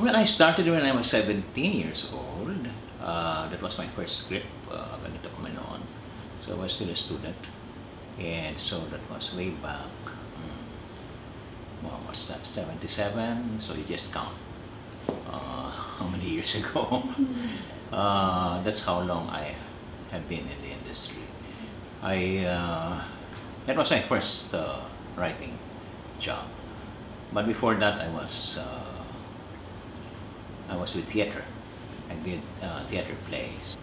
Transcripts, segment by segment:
Well, I started when I was 17 years old. That was my first script, Ganito Kami Noon. So I was still a student. And so that was way back, what was that, 77? So you just count how many years ago. That's how long I have been in the industry. That was my first writing job. But before that, I was with theater. I did theater plays.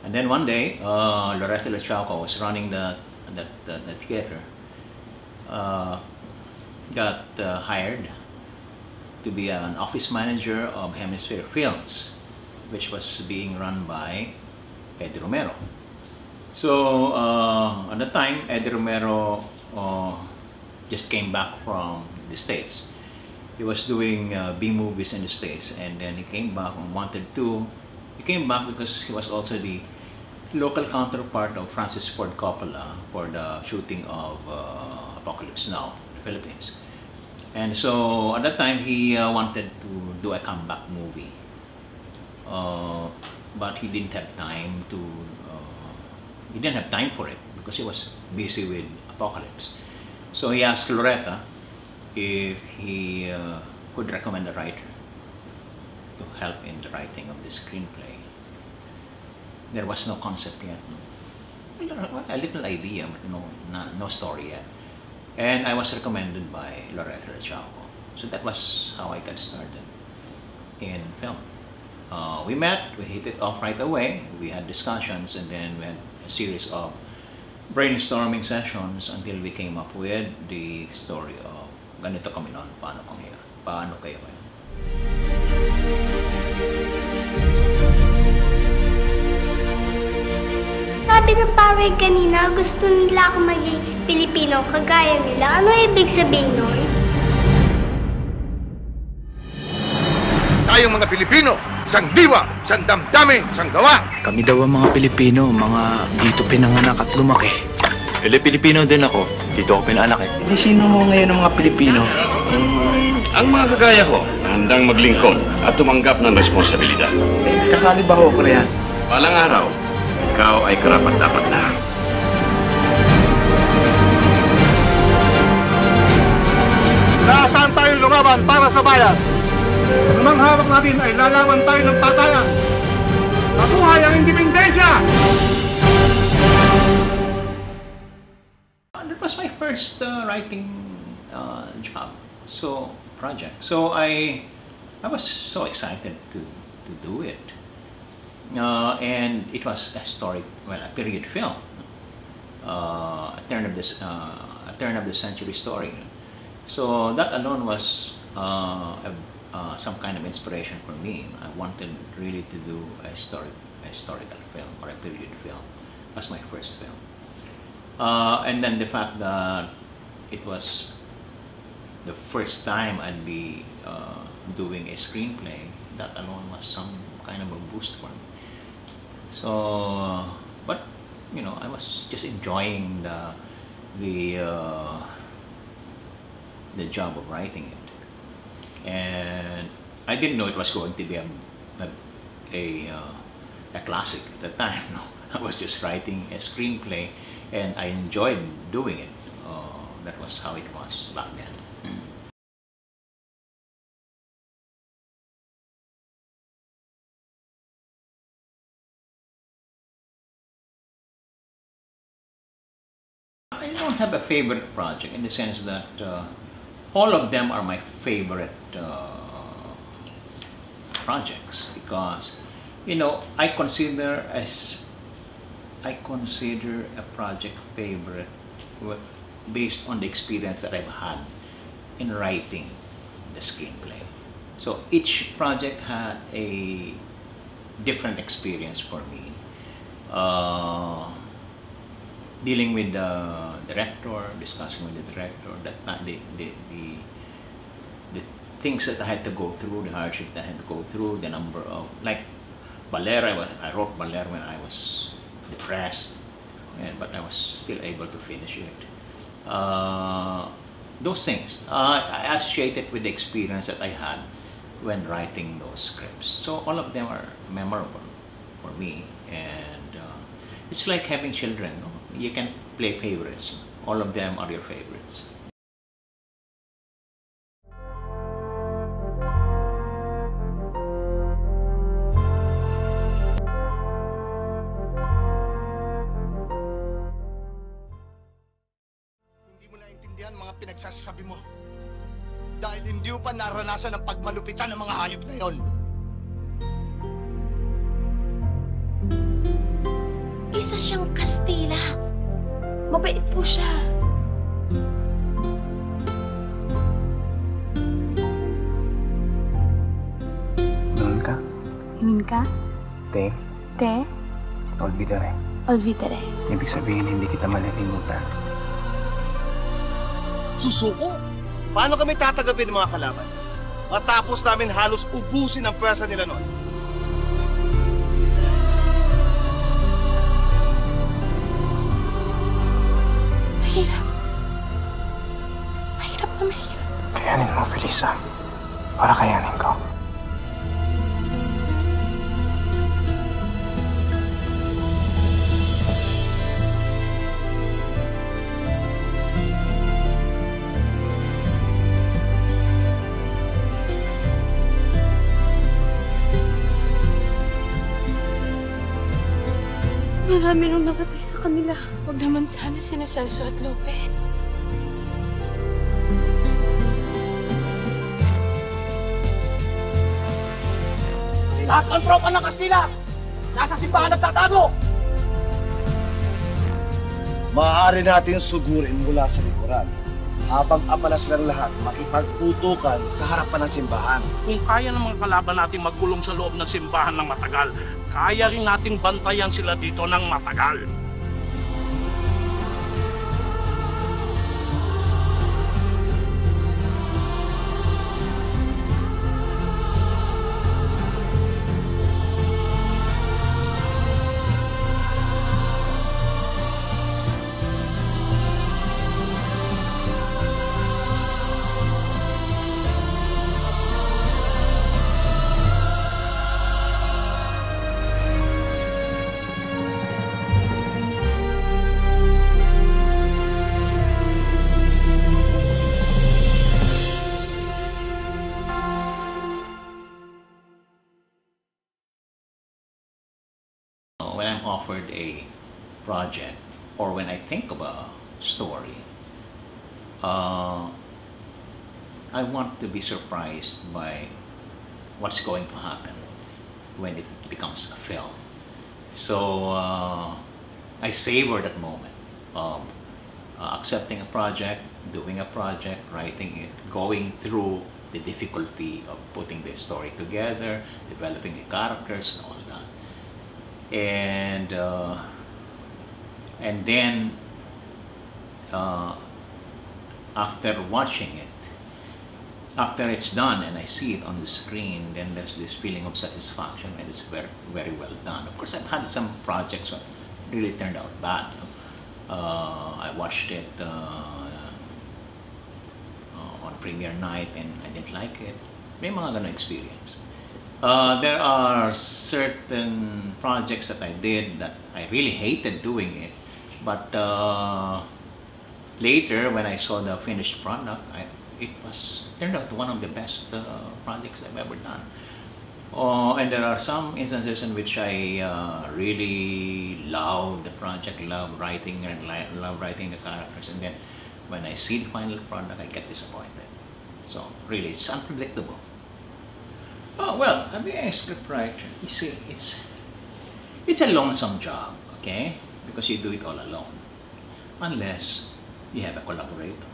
And then one day, Loreto Lachaco was running the theater, got hired to be an office manager of Hemisphere Films, which was being run by Eddie Romero. So at the time, Eddie Romero just came back from the States. He was doing B movies in the States, and then he came back and wanted to. He came back because he was also the local counterpart of Francis Ford Coppola for the shooting of Apocalypse Now, the Philippines. And so at that time, he wanted to do a comeback movie, but he didn't have time to. He didn't have time for it because he was busy with Apocalypse. So he asked Loretta if he could recommend a writer to help in the writing of the screenplay. There was no concept yet, no? A little idea, but no story yet. And I was recommended by Loreto Lachaco. So that was how I got started in film. We met, we hit it off right away, we had discussions, and then we had a series of brainstorming sessions until we came up with the story of Ganito Kami Noon, Paano Kayo Ngayon. Sabi ng pare kanina, gusto nila ako maging Pilipino, kagaya nila. Ano ibig sabihin nun? Tayong mga Pilipino, isang diwa, isang damdamin, isang gawa. Kami daw ang mga Pilipino, mga dito pinanganak at lumaki. Pilipino din ako. Dito ako pinaanak eh. Sino mo ngayon ang mga Pilipino? Ang mga kagaya ko, handang maglingkod at tumanggap ng responsibilidad. Kasali ba ho ko na yan? Balang araw, ikaw ay karapat-dapat na. Nasaan tayo lumaban para sa bayan? Anumang hawak natin ay lalaman tayo ng patayan. Mabuhay ang independensya! That was my first writing job, project. So I was so excited to do it, and it was a period film, a turn of the century story. So that alone was some kind of inspiration for me. I wanted really to do a historical film or a period film as my first film. And then the fact that it was the first time I'd be doing a screenplay, that alone was some kind of a boost for me. So, but I was just enjoying the job of writing it, and I didn't know it was going to be a classic at the time. No? I was just writing a screenplay, and I enjoyed doing it. That was how it was back then. I don't have a favorite project in the sense that all of them are my favorite projects, because I consider a project favorite based on the experience that I've had in writing the screenplay. So each project had a different experience for me. Dealing with the director, discussing with the director, the things that I had to go through, the hardship that I had to go through, the number of, like BALER, I wrote BALER when I was depressed, but I was still able to finish it. Those things, I associate it with the experience that I had when writing those scripts. So all of them are memorable for me, and it's like having children. No? You can play favorites. All of them are your favorites. Hindi mo naintindihan mga pinagsasabi mo. Dahil hindi mo pa naranasan ang pagmalupitan ng mga hayop na yon. Isa siyang Kastila. Mabait po siya. Noon ka? Yun ka? Te, Te? olvidare. Olvidare. Ibig sabihin hindi kita malilimutan. Susuko? Paano kami tatagapin ng mga kalaban? Matapos namin halos ubusin ang pwersa nila noon. Mahirap. Mahirap na mahirap. Kayanin mo, Felisa. Para kayanin ko. Marami nung nakatay sa kanila. Huwag naman sana sina Celso at Lope. Lahat ng tropa ng Kastila! Nasa simbahan nagtatago! Maaari natin sugurin mula sa likuran habang abala silang lahat makipagputukan sa harapan ng simbahan. Kung kaya ng mga kalaban natin magkulong sa loob ng simbahan ng matagal, kaya rin nating bantayan sila dito ng matagal. When I'm offered a project or when I think of a story, I want to be surprised by what's going to happen when it becomes a film. So I savor that moment of accepting a project, doing a project, writing it, going through the difficulty of putting the story together, developing the characters and all that. And then after watching it, after it's done and I see it on the screen, then there's this feeling of satisfaction and it's very, very well done. Of course, I've had some projects that really turned out bad. I watched it on premiere night and I didn't like it. May mga ganun experience. There are certain projects that I did that I really hated doing it, but later when I saw the finished product, it turned out one of the best projects I've ever done. And there are some instances in which I really love the project, love writing and love writing the characters, and then when I see the final product, I get disappointed. So really, it's unpredictable. Oh, well, being a scriptwriter, you see, it's a lonesome job, okay? Because you do it all alone. Unless you have a collaborator.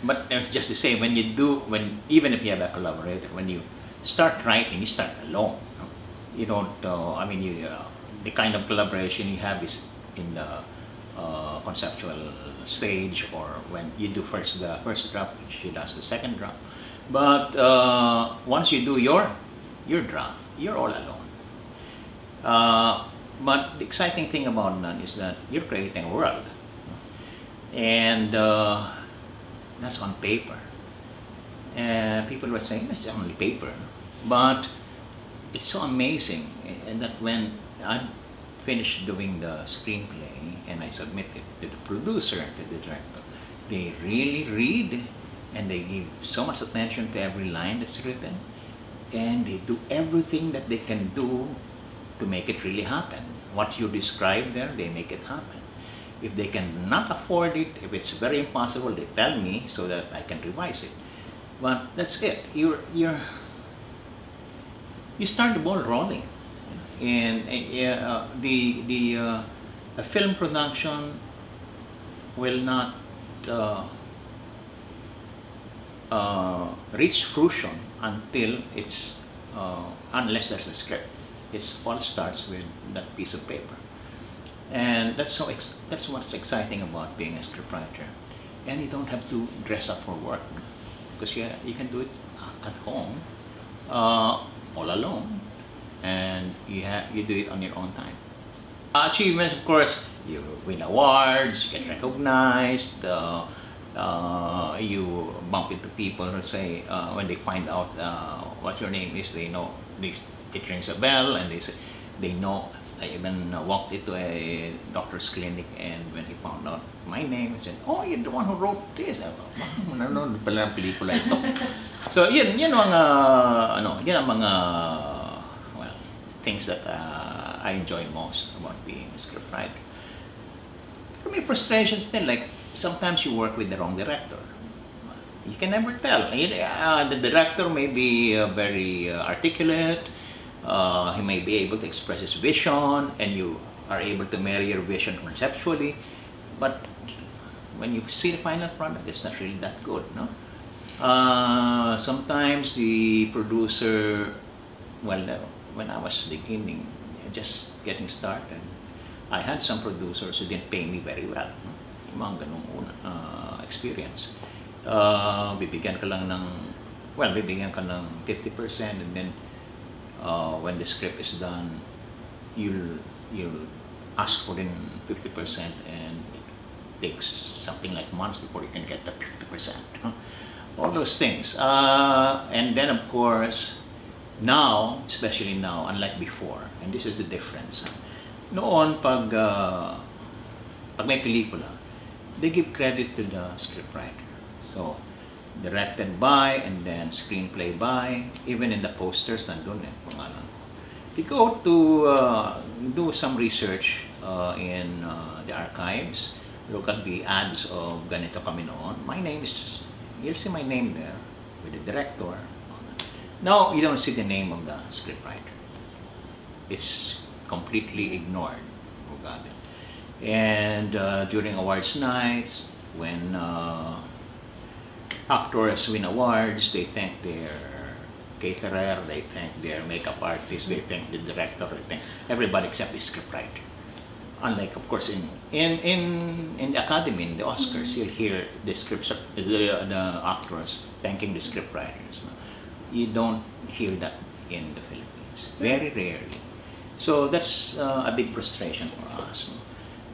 But it's just the same, even if you have a collaborator, when you start writing, you start alone. No? You don't, the kind of collaboration you have is in the conceptual stage, or when you do the first draft, she does the second draft. But once you do your draft, you're all alone. But the exciting thing about that is that you're creating a world. And that's on paper. And people were saying, it's only paper. But it's so amazing and that when I finished doing the screenplay and I submit it to the producer and to the director, they really read and they give so much attention to every line that's written, and they do everything that they can do to make it really happen. What you describe there, they make it happen. If they cannot afford it, if it's very impossible, they tell me so that I can revise it. But that's it. You start the ball rolling, and a film production will not reach fruition until it's unless there's a script. It all starts with that piece of paper, and that's what's exciting about being a scriptwriter. And you don't have to dress up for work because you can do it at home, all alone, and you do it on your own time. Achievements, of course, you win awards, you get recognized, you bump into people who say, when they find out what your name is, they know, it rings a bell, and they know. I even walked into a doctor's clinic, and when he found out my name, he said, "Oh, you're the one who wrote this." Nanonood pala ang pelikula ito. So, yun ang mga things that I enjoy most about being a scriptwriter. There may frustrations still, like sometimes you work with the wrong director. You can never tell. The director may be very articulate. He may be able to express his vision, and you are able to marry your vision conceptually. But when you see the final product, it's not really that good, no? Sometimes the producer, well, when I was beginning, just getting started, I had some producers who didn't pay me very well. Yung mga ganung experience. Bibigyan ka ng 50%, and then when the script is done, you'll ask for in 50%, and it takes something like months before you can get the 50%. All those things. And then, of course, now, especially now, unlike before, and this is the difference. Noon, pag may pelikula, they give credit to the scriptwriter. So, directed by, and then screenplay by. Even in the posters, nandun pangalan ko. If you go to do some research in the archives, look at the ads of ganito kami noon. My name is, you'll see my name there with the director. Now, you don't see the name of the scriptwriter. It's completely ignored. Oh God. And during awards nights, when actors win awards, they thank their caterer, they thank their makeup artist, they thank the director, they thank everybody except the scriptwriter. Unlike, of course, in the Academy, in the Oscars, you'll hear the actors thanking the scriptwriters. You don't hear that in the Philippines, very rarely. So that's a big frustration for us.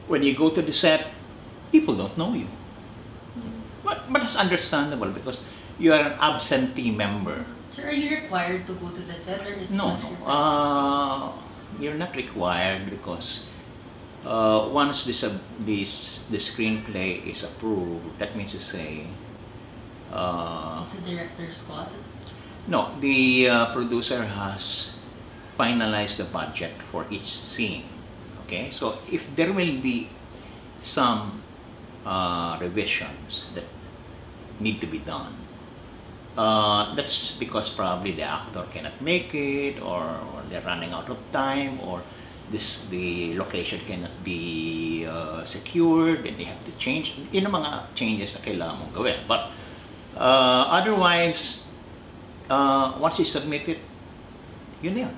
When you go to the set, people don't know you. But it's understandable because you are an absentee member. So are you required to go to the set, or it's No, you're not required because once the screenplay is approved, that means to say it's a director's call? No, the producer has finalized the budget for each scene. Okay, so if there will be some revisions that need to be done, that's because probably the actor cannot make it, or they're running out of time, or the location cannot be secured, and they have to change. Yun ang mga changes na kailangan mong gawin. But otherwise, once you submit it, yun.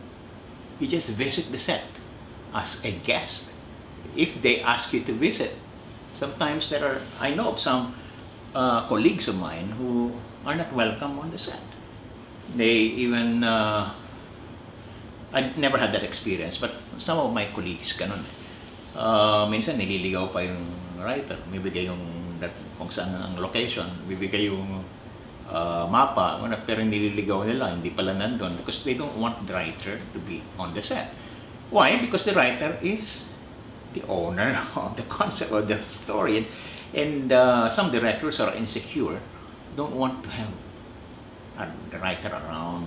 You just visit the set as a guest. If they ask you to visit, sometimes I know of some colleagues of mine who are not welcome on the set. They even, I've never had that experience, but some of my colleagues, ganun. Minsan nililigaw pa yung writer, bibigay yung kung saan ang location, bibigay yung mapa, pero nililigaw nila, hindi pala nandun because they don't want the writer to be on the set. Why? Because the writer is the owner of the concept of the story, and some directors are insecure, don't want to have the writer around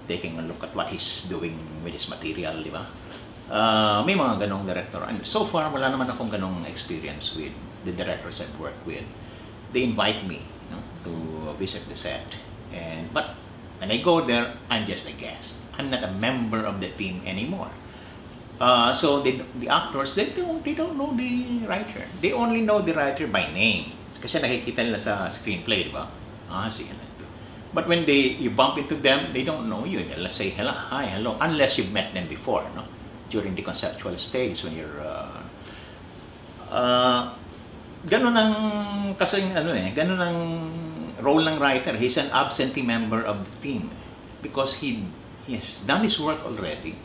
taking a look at what he's doing with his material, di ba? May mga ganong director. And so far, wala naman akong ganong experience with the directors I've worked with. They invite me, you know, to visit the set, but when I go there, I'm just a guest. I'm not a member of the team anymore. So the actors, they don't know the writer. They only know the writer by name. Kasi nakikita nila sa screenplay, di ba? Sige na ito. But when you bump into them, they don't know you. They'll say, hello, hi, hello, unless you've met them before, no? During the conceptual stage when you're ganun ang kasing ganun ang role ng writer. He's an absentee member of the team because he has done his work already.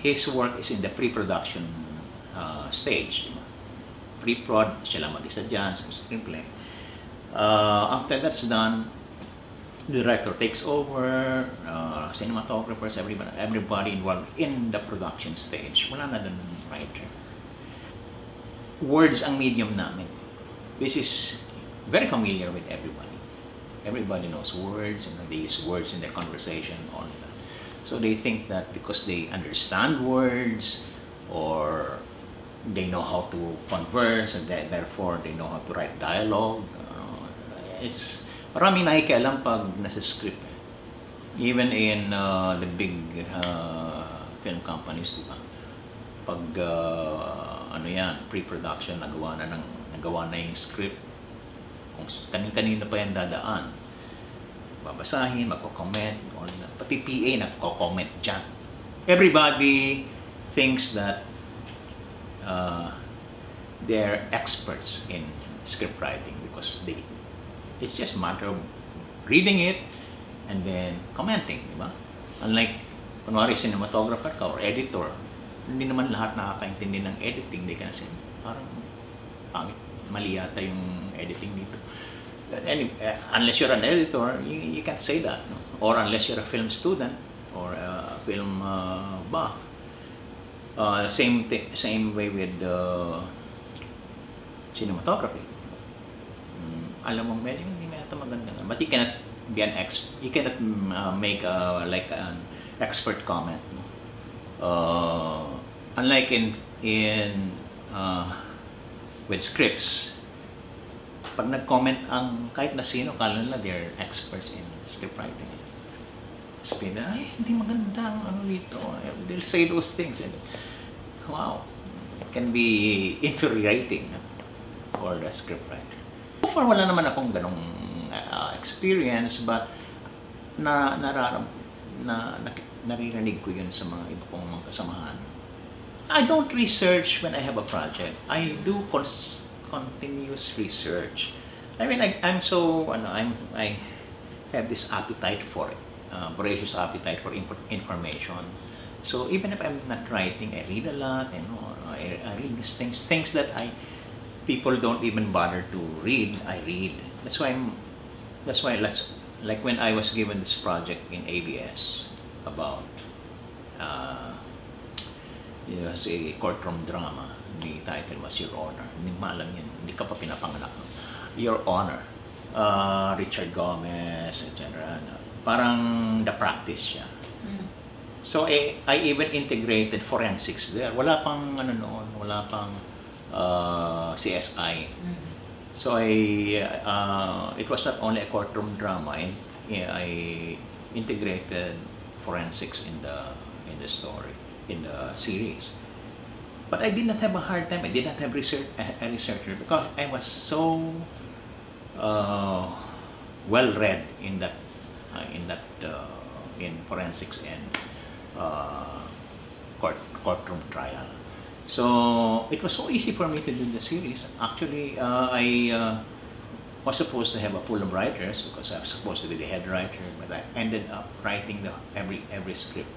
His work is in the pre-production stage. Pre-prod, siya lang mag-isa dyan sa screenplay. After that's done, the director takes over, cinematographers, everybody involved in the production stage. Wala na dun writer. Words ang medium namin. This is very familiar with everybody. Everybody knows words, and they use words in their conversation, all that. So they think that because they understand words, or they know how to converse, and therefore they know how to write dialogue. Maraming nakikialam pag nasa script. Even in the big film companies, diba? Pag pre-production, nagawa na yung script. Kung kanin-kanino pa yan dadaan, babasahin, magko-comment, pati PA nagko-comment dyan. Everybody thinks that they're experts in script writing because it's just a matter of reading it and then commenting, di ba? Unlike, kunwari, cinematographer ka or editor, hindi naman lahat nakakaintindi ng editing. Di ka na parang pangit, mali yata yung editing dito. Unless you're an editor, you can't say that. No? Or unless you're a film student or a film buff. Same way with cinematography. Alam mo, medyo hindi na ito maganda. But you cannot be you cannot make like an expert comment. Unlike in with scripts, pag nag-comment ang kahit na sino, kala nila they're experts in script writing. Sabihin na, ay, hindi maganda ang dito. They'll say those things. And, wow, it can be infuriating for the script writer. So far, wala naman akong ganong experience, but naririnig ko yun sa mga iba kong mga kasamahan. I don't research when I have a project. I do continuous research. I mean, I have this appetite for it, voracious appetite for information. So even if I'm not writing, I read a lot, I read these things that people don't even bother to read. I read. That's why like when I was given this project in ABS about it's a courtroom drama. The title was Your Honor. Hindi maalam yan. Hindi ka pa pinapanganak. Your Honor. Richard Gomez, etc. Parang the practice siya. So I even integrated forensics there. Wala pang noon, wala pang CSI. So it was not only a courtroom drama. I integrated forensics in the story, in the series. But I did not have a hard time. I did not have a researcher because I was so well read in forensics and courtroom trial. So it was so easy for me to do the series. Actually, I was supposed to have a pool of writers because I was supposed to be the head writer, but I ended up writing every script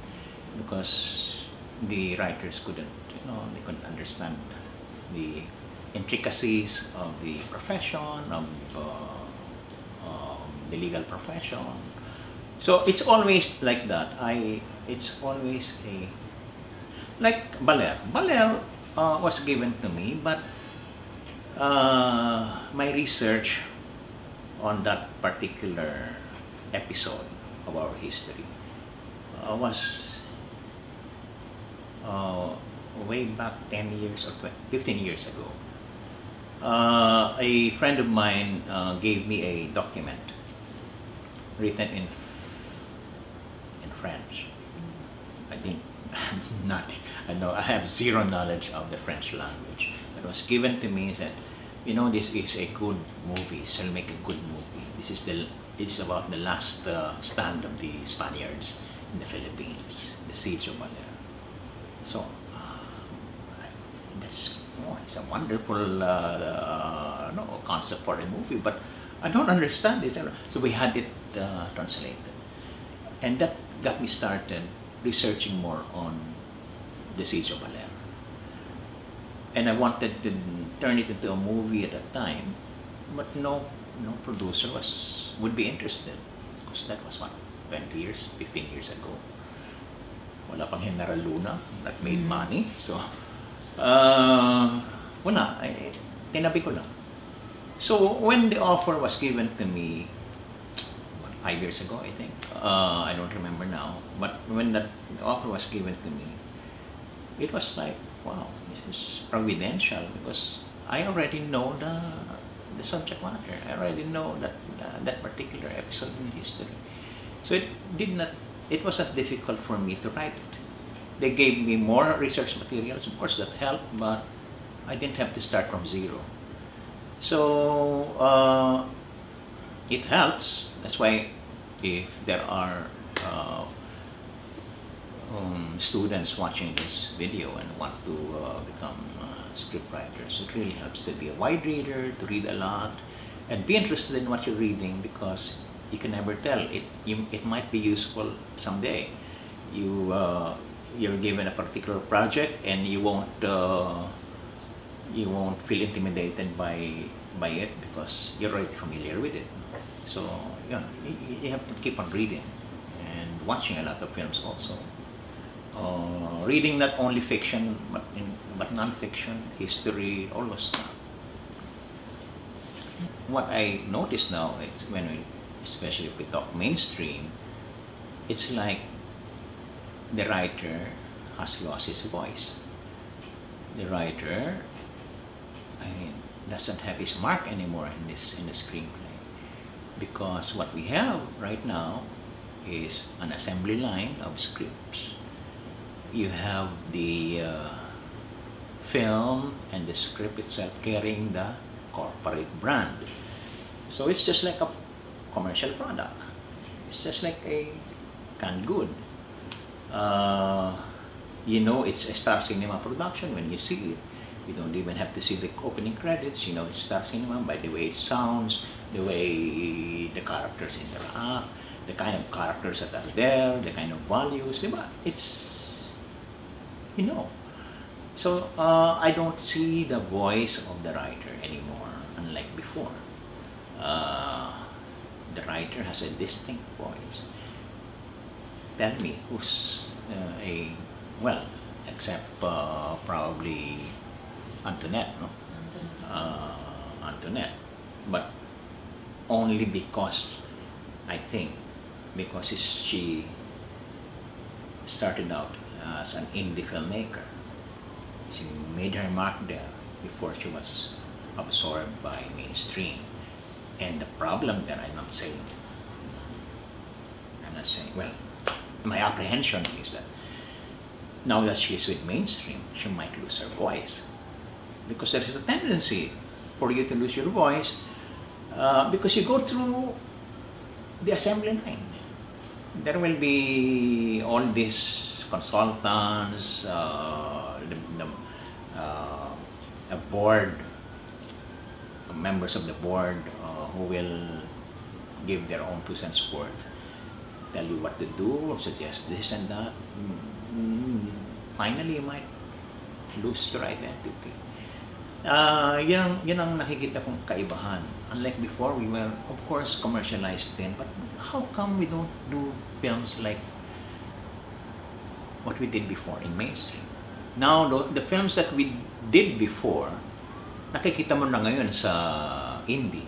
because the writers couldn't understand the intricacies of the profession, of the legal profession. So it's always like that. It's always like BALER. BALER was given to me, but my research on that particular episode of our history was way back 10 years or 15 years ago. A friend of mine gave me a document written in French. I think nothing. I have zero knowledge of the French language. It was given to me and said, you know, this is a good movie. So I'll make a good movie. It is about the last stand of the Spaniards in the Philippines, the siege of BALER. So it's a wonderful concept for a movie, but I don't understand this. So we had it translated, and that got me started researching more on the siege of BALER. And I wanted to turn it into a movie at that time, but no producer would be interested, because that was what, 20 years, 15 years ago. Wala pang General Luna that made money, so wala, tinabi ko lang. So when the offer was given to me, 5 years ago, I think, I don't remember now, but when the offer was given to me, it was like, wow, this is providential, because I already know the subject matter. I already know that particular episode in history. So it wasn't difficult for me to write it. They gave me more research materials, of course that helped, but I didn't have to start from zero. So it helps. That's why if there are students watching this video and want to become scriptwriters, it really helps to be a wide reader, to read a lot, and be interested in what you're reading, because you can never tell. It might be useful someday. You're given a particular project and you won't feel intimidated by it, because you're already familiar with it. So yeah, you have to keep on reading and watching a lot of films also. Reading not only fiction but non-fiction, history, all those stuff. What I notice now is especially if we talk mainstream, it's like the writer has lost his voice. The writer, doesn't have his mark anymore in the screenplay, because what we have right now is an assembly line of scripts. You have the film and the script itself carrying the corporate brand. So it's just like a commercial product. It's just like a canned good. You know it's a Star Cinema production when you see it. You don't even have to see the opening credits. You know it's Star Cinema by the way it sounds, the way the characters interact, the kind of characters that are there, the kind of values. It's, you know. So I don't see the voice of the writer anymore, unlike before. The writer has a distinct voice. Tell me, who's except probably Antoinette, no? Antoinette, but only because, I think, because she started out as an indie filmmaker. She made her mark there before she was absorbed by mainstream. And the problem that I'm not saying, well, my apprehension is that now that she's with mainstream, she might lose her voice. Because there is a tendency for you to lose your voice because you go through the assembly line. There will be all these consultants, a board, members of the board who will give their own 2 cents worth, tell you what to do or suggest this and that. Finally, you might lose your identity. Yan ang nakikita kong kaibahan. Unlike before, we were, of course, commercialized then. But how come we don't do films like what we did before in mainstream? Now, the films that we did before, nakikita mo na ngayon sa indie.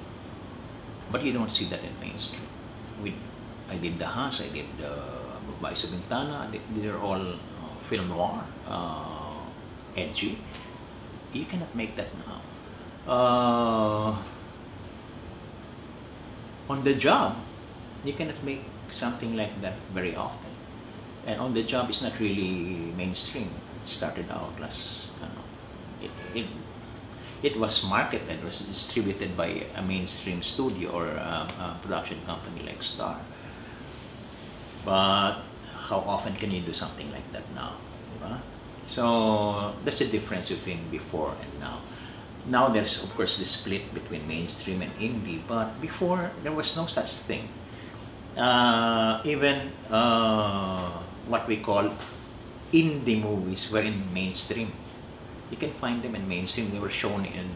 But you don't see that in mainstream. I did The Has, I did Babae sa Bintana. These are all film noir, edgy. You cannot make that now. On the Job, you cannot make something like that very often. And On the Job is not really mainstream. It started out as, it was marketed, it was distributed by a mainstream studio or a production company like Star. But how often can you do something like that now? Right? So that's the difference between before and now. Now there's, of course, the split between mainstream and indie, but before there was no such thing. Even what we call indie movies were in mainstream. You can find them in mainstream. They were shown in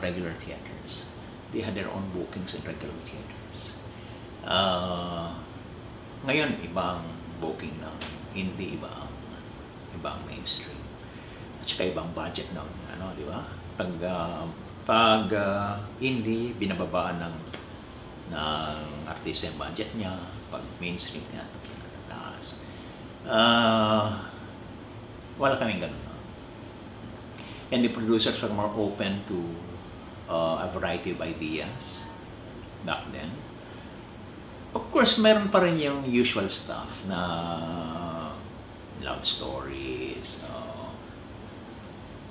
regular theaters. They had their own bookings in regular theaters. Ngayon, ibang booking ng indie, ibang mainstream. At saka ibang budget ng, di ba? Pag indie, binababaan ng artista yung budget niya. Pag mainstream, pinatataas. Wala kaming ganun. And the producers were more open to a variety of ideas back then. Of course, meron pa rin yung usual stuff na love stories,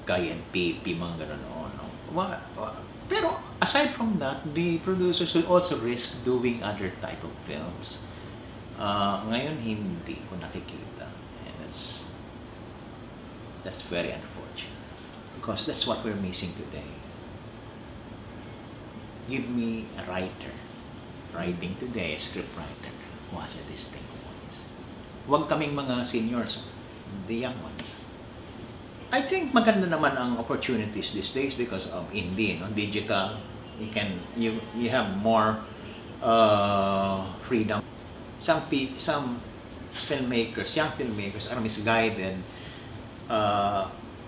guy and PP, mga gano'n. Pero aside from that, the producers will also risk doing other type of films. Ngayon, hindi ko nakikita. And that's very unfortunate. Because that's what we're missing today. Give me a writer writing today, a scriptwriter who has a distinct voice. Huwag kaming mga seniors, the young ones. I think maganda naman ang opportunities these days because of indie, digital. You have more freedom. Some filmmakers, young filmmakers, are misguided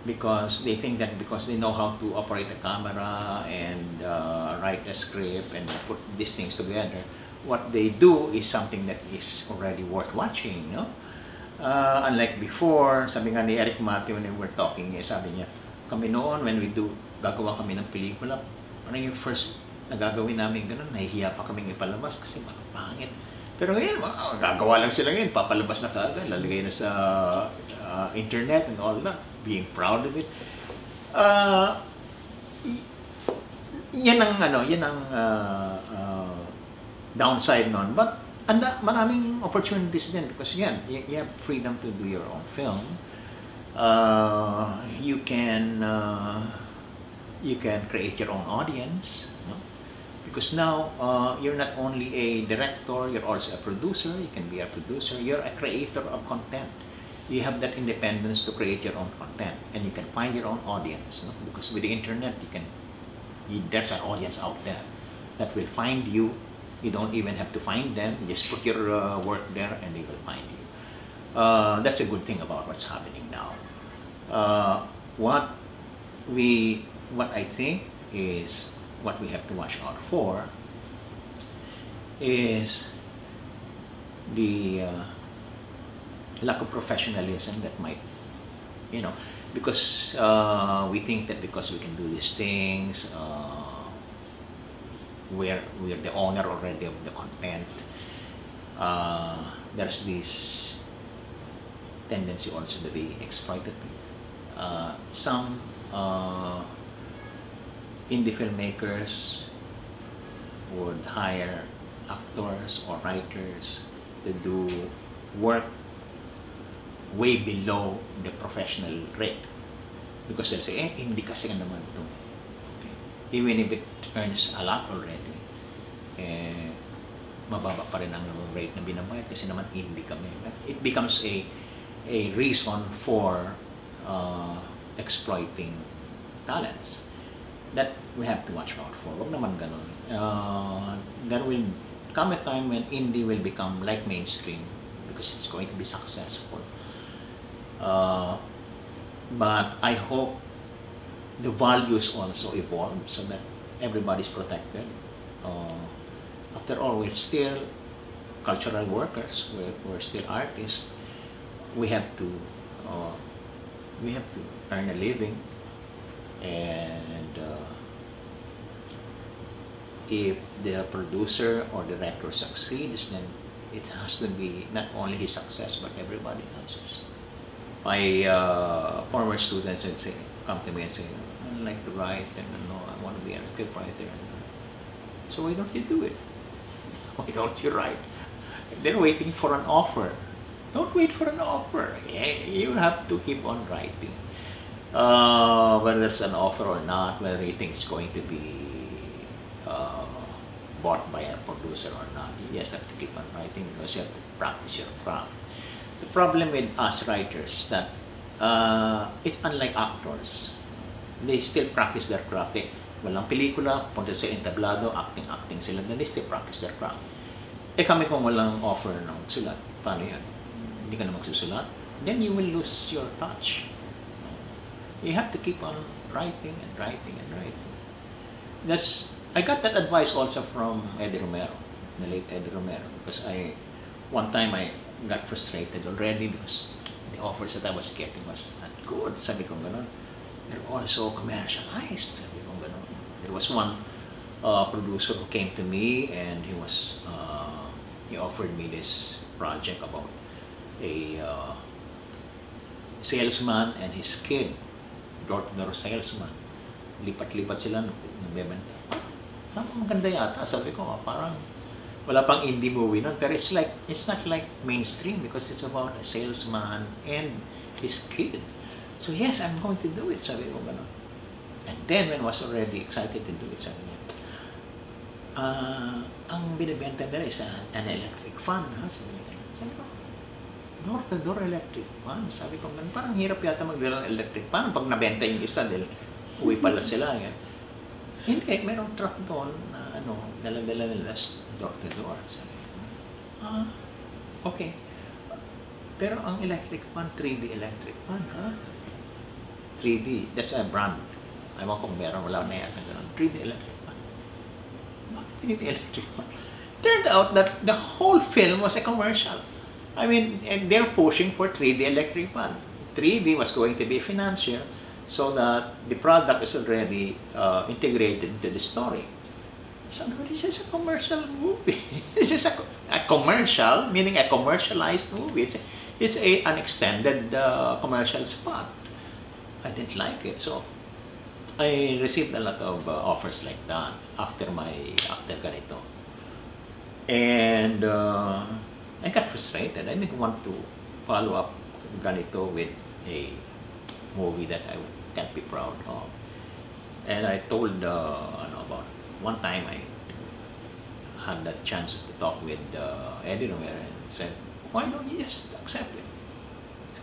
because they think that because they know how to operate a camera and write a script and put these things together, what they do is something that is already worth watching, unlike before, sabi nga ni Eric Matthew when we were talking, sabi niya, kami noon when we gagawa kami ng pelikula, parang yung first na gagawin namin ganun, nahihiya pa kaming ipalabas kasi pangit. Pero ngayon, gagawa lang sila ngayon, papalabas na kaagad, lalagay na sa internet and all that, being proud of it. Yan ang downside nun. But maraming opportunities din because yan, you have freedom to do your own film. You can create your own audience. Because now, you're not only a director, you're also a producer. You can be a producer. You're a creator of content. You have that independence to create your own content, and you can find your own audience. Because with the internet, there's an audience out there that will find you. You don't even have to find them. You just put your work there, and they will find you. That's a good thing about what's happening now. What I think is what we have to watch out for is the lack of professionalism that might, because we think that because we can do these things, we're the owner already of the content. There's this tendency also to be exploited. Some indie filmmakers would hire actors or writers to do work way below the professional rate because they'll say, hindi kasi naman ito. Okay. Even if it earns a lot already, mababa pa rin ang rate na binabayad kasi naman hindi kami. It becomes a reason for exploiting talents. that we have to watch out for. Wag naman ganun. There will come a time when indie will become like mainstream because it's going to be successful. But I hope the values also evolve so that everybody's protected. After all, we're still cultural workers. We're still artists. We have to earn a living, and if the producer or director succeeds, then it has to be not only his success but everybody else's. My former students would say, come to me and say, I like to write, and I want to be a scriptwriter. So why don't you do it? Why don't you write? They're waiting for an offer. Don't wait for an offer. You have to keep on writing. Whether there's an offer or not, whether you think it's going to be bought by a producer or not, you just have to keep on writing because you have to practice your craft. The problem with us writers is that it's unlike actors. They still practice their craft. Walang pelikula, punta sa entablado, acting sila, then they still practice their craft. Kami kung walang offer ng sulat, paano yan? Hindi ka na magsusulat, then you will lose your touch. You have to keep on writing and writing and writing. I got that advice also from Eddie Romero, the late Eddie Romero, because one time I got frustrated already because the offers that I was getting was not good. Sabi ko ganon. They're all so commercialized. Sabi ko ganon. There was one producer who came to me and he offered me this project about a salesman and his kid, door-to-door salesman. Lipat-lipat sila, nagbebenta. Maganda yata. Sabi ko, parang wala pang indie movie nun. Pero it's not like mainstream because it's about a salesman and his kid. So yes, I'm going to do it. Sabi ko gano'n. And then when I was already excited to do it, sabi niya, ang binibenta nila is an electric fan. Sabi ko, door-to-door electric fan. Sabi ko, parang hirap yata magdala ng electric fan. Pag nabenta yung isa, dahil uwi pala sila. Yan. Hindi, merong truck doon na dala-dala nila door-to-door. Sabi ko, okay. Pero ang electric fan, 3D electric fan, ha? 3D, that's a brand. Ayaw kung meron, wala na yata gano'n. 3D electric fan. Bakit 3D electric fan? Turned out that the whole film was a commercial. I mean, and they're pushing for 3D electric fan. 3D was going to be financial so that the product is already integrated into the story. So this is a commercial movie. This is a commercial, meaning a commercialized movie. It's an extended commercial spot. I didn't like it, so I received a lot of offers like that after ganito. And I got frustrated. I didn't want to follow up ganito with a movie that I can't be proud of. And I told about one time I had that chance to talk with Eddie Romero and said, why don't you just accept it?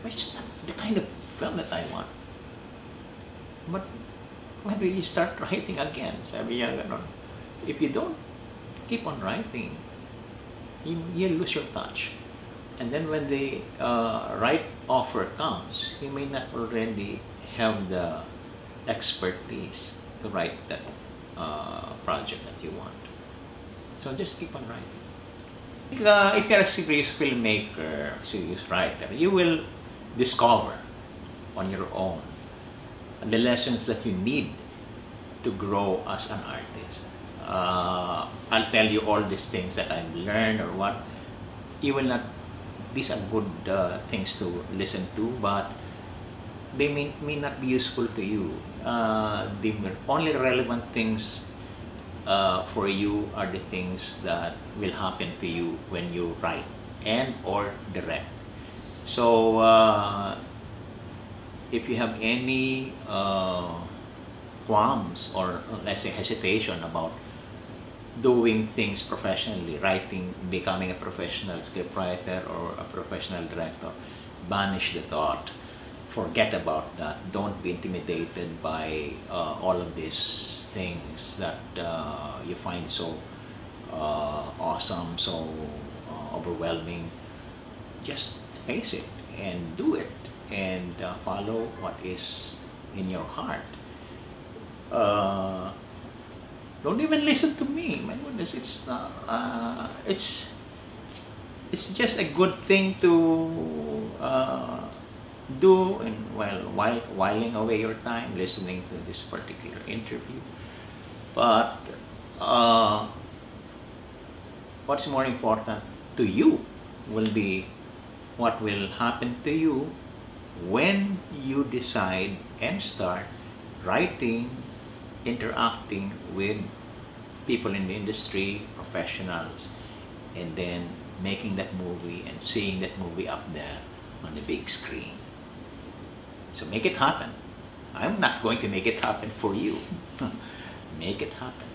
It's not the kind of film that I want. But when will you start writing again? Sabi niya ganon. If you don't keep on writing, you lose your touch. And then when the right offer comes, you may not already have the expertise to write that project that you want. So just keep on writing. If you're a serious filmmaker, serious writer, you will discover on your own the lessons that you need to grow as an artist. I'll tell you all these things that I've learned or what. You will not, these are good things to listen to, but they may not be useful to you. The only relevant things for you are the things that will happen to you when you write and or direct. So if you have any qualms or let's say hesitation about doing things professionally, writing, becoming a professional scriptwriter or a professional director, banish the thought. forget about that. Don't be intimidated by all of these things that you find so awesome, so overwhelming. Just face it and do it, and follow what is in your heart. Don't even listen to me. My goodness, it's just a good thing to do, and whiling away your time listening to this particular interview. But what's more important to you will be what will happen to you when you decide and start writing, interacting with people in the industry, professionals, and then making that movie and seeing that movie up there on the big screen. So make it happen. I'm not going to make it happen for you. Make it happen.